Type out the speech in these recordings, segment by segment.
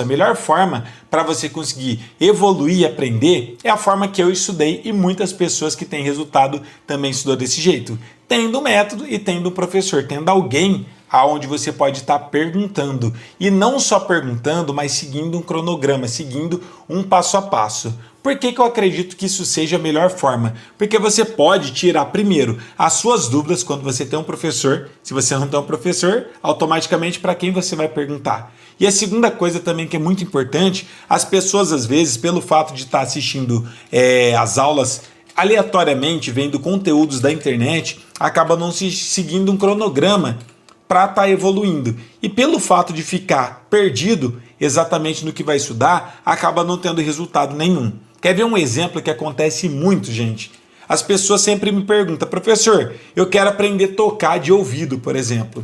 A melhor forma para você conseguir evoluir e aprender é a forma que eu estudei e muitas pessoas que têm resultado também estudou desse jeito. Tendo um método e tendo um professor, tendo alguém aonde você pode estar perguntando. E não só perguntando, mas seguindo um cronograma, seguindo um passo a passo. Por que eu acredito que isso seja a melhor forma? Porque você pode tirar primeiro as suas dúvidas quando você tem um professor. Se você não tem um professor, automaticamente para quem você vai perguntar? E a segunda coisa também que é muito importante, as pessoas às vezes, pelo fato de estar assistindo as aulas aleatoriamente, vendo conteúdos da internet, acaba não se seguindo um cronograma para estar evoluindo. E pelo fato de ficar perdido exatamente no que vai estudar, acaba não tendo resultado nenhum. Quer ver um exemplo que acontece muito, gente? As pessoas sempre me perguntam, professor, eu quero aprender a tocar de ouvido, por exemplo.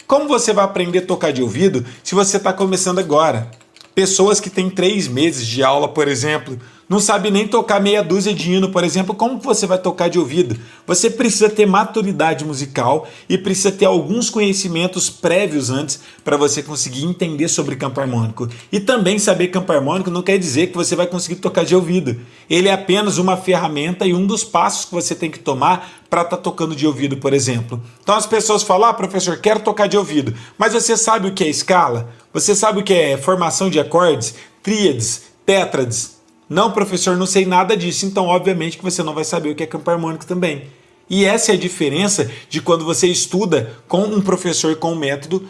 Como você vai aprender a tocar de ouvido se você está começando agora? Pessoas que têm 3 meses de aula, por exemplo, não sabem nem tocar meia dúzia de hino, por exemplo, como você vai tocar de ouvido? Você precisa ter maturidade musical e precisa ter alguns conhecimentos prévios antes para você conseguir entender sobre campo harmônico. E também saber campo harmônico não quer dizer que você vai conseguir tocar de ouvido. Ele é apenas uma ferramenta e um dos passos que você tem que tomar para estar tocando de ouvido, por exemplo. Então as pessoas falam, professor, quero tocar de ouvido, mas você sabe o que é escala? Você sabe o que é formação de acordes, tríades, tétrades? Não, professor, não sei nada disso. Então, obviamente, que você não vai saber o que é campo harmônico também. E essa é a diferença de quando você estuda com um professor com um método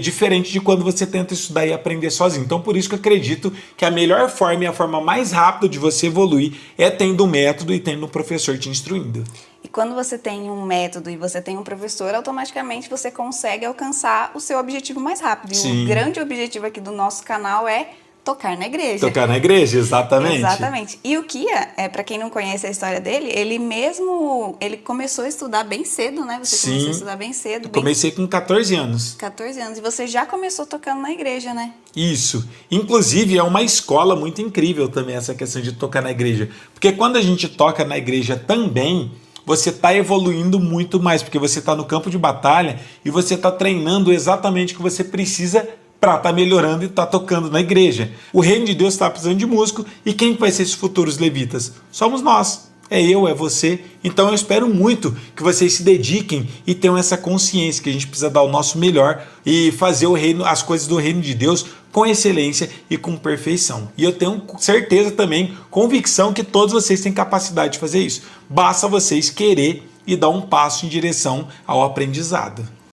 diferente de quando você tenta estudar e aprender sozinho. Então, por isso que eu acredito que a melhor forma e a forma mais rápida de você evoluir é tendo um método e tendo um professor te instruindo. E quando você tem um método e você tem um professor, automaticamente você consegue alcançar o seu objetivo mais rápido. Sim. E o grande objetivo aqui do nosso canal é tocar na igreja. Tocar na igreja, exatamente. Exatamente. E o Kia, para quem não conhece a história dele, ele começou a estudar bem cedo, né? Você começou a estudar bem cedo. Eu comecei com 14 anos. 14 anos. E você já começou tocando na igreja, né? Isso. Inclusive, é uma escola muito incrível também essa questão de tocar na igreja. Porque quando a gente toca na igreja também, você está evoluindo muito mais, porque você está no campo de batalha e você está treinando exatamente o que você precisa para estar melhorando e estar tocando na igreja. O reino de Deus está precisando de músico e quem vai ser esses futuros levitas? Somos nós. É eu, é você. Então eu espero muito que vocês se dediquem e tenham essa consciência que a gente precisa dar o nosso melhor e fazer o reino, as coisas do reino de Deus com excelência e com perfeição. E eu tenho certeza também, convicção que todos vocês têm capacidade de fazer isso. Basta vocês querer e dar um passo em direção ao aprendizado.